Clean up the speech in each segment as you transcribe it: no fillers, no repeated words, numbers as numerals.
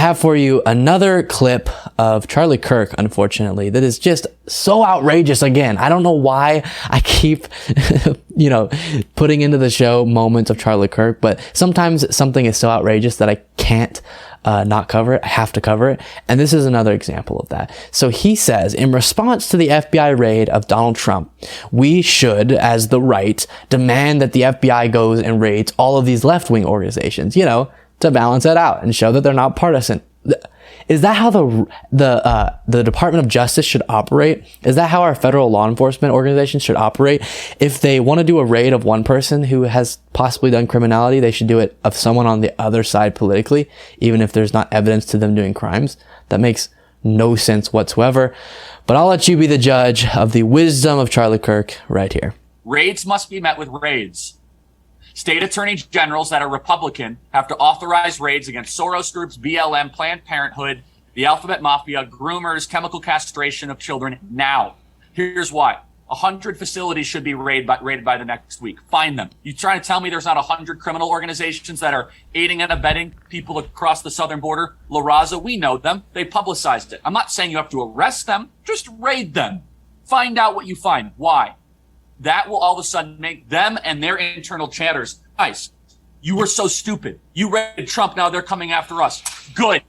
have for you another clip of Charlie Kirk, unfortunately, that is just so outrageous. Again, I don't know why I keep, putting into the show moments of Charlie Kirk, but sometimes something is so outrageous that I can't not cover it. I have to cover it. And this is another example of that. So he says, in response to the FBI raid of Donald Trump, we should, as the right, demand that the FBI goes and raids all of these left-wing organizations, to balance it out and show that they're not partisan. Is that how the Department of Justice should operate? Is that how our federal law enforcement organizations should operate? If they want to do a raid of one person who has possibly done criminality, they should do it of someone on the other side politically, even if there's not evidence to them doing crimes. That makes no sense whatsoever. But I'll let you be the judge of the wisdom of Charlie Kirk right here. Raids must be met with raids. State attorney generals that are Republican have to authorize raids against Soros groups, BLM, Planned Parenthood, the Alphabet Mafia, groomers, chemical castration of children now. Here's why. 100 facilities should be raided by the next week. Find them. You trying to tell me there's not 100 criminal organizations that are aiding and abetting people across the southern border? La Raza, we know them. They publicized it. I'm not saying you have to arrest them. Just raid them. Find out what you find. Why? That will all of a sudden make them and their internal chatters, guys, you were so stupid. You raided Trump, now they're coming after us. Good.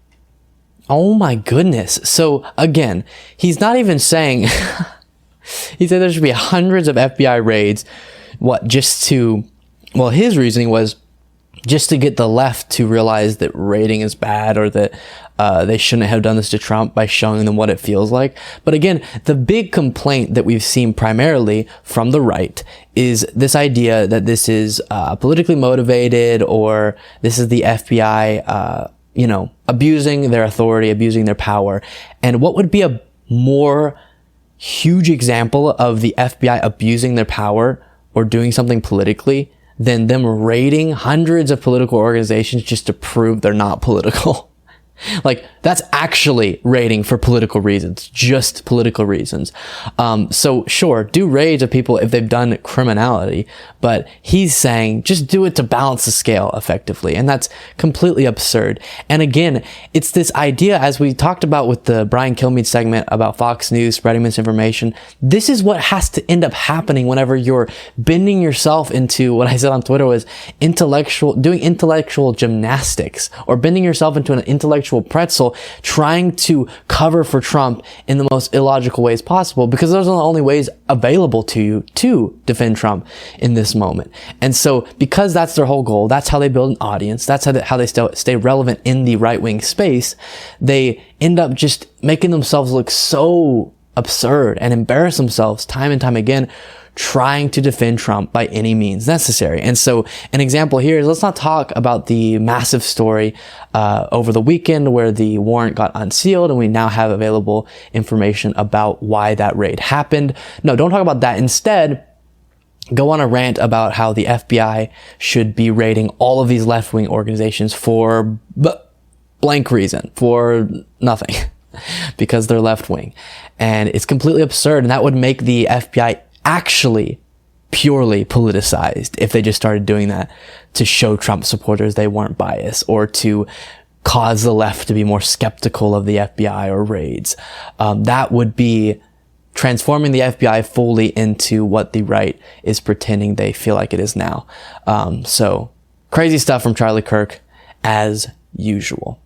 Oh my goodness. So again, he's not even saying, he said there should be hundreds of FBI raids. His reasoning was just to get the left to realize that raiding is bad, or that they shouldn't have done this to Trump by showing them what it feels like. But again, the big complaint that we've seen primarily from the right is this idea that this is politically motivated, or this is the FBI, abusing their authority, abusing their power. And what would be a more huge example of the FBI abusing their power or doing something politically than them raiding hundreds of political organizations just to prove they're not political? Like, that's actually raiding for political reasons, just political reasons. So sure, do raids of people if they've done criminality, but he's saying just do it to balance the scale effectively. And that's completely absurd. And again, it's this idea, as we talked about with the Brian Kilmeade segment about Fox News spreading misinformation, this is what has to end up happening whenever you're bending yourself into, what I said on Twitter was doing intellectual gymnastics, or bending yourself into an intellectual pretzel, trying to cover for Trump in the most illogical ways possible, because those are the only ways available to you to defend Trump in this moment. And so because that's their whole goal, that's how they build an audience, that's how they stay relevant in the right-wing space, they end up just making themselves look so absurd and embarrass themselves time and time again, trying to defend Trump by any means necessary. And so an example here is, let's not talk about the massive story over the weekend where the warrant got unsealed and we now have available information about why that raid happened. No, don't talk about that. Instead, go on a rant about how the FBI should be raiding all of these left-wing organizations for blank reason, for nothing, because they're left-wing. And it's completely absurd, and that would make the FBI actually purely politicized if they just started doing that to show Trump supporters they weren't biased, or to cause the left to be more skeptical of the FBI or raids. That would be transforming the FBI fully into what the right is pretending they feel like it is now. So crazy stuff from Charlie Kirk, as usual.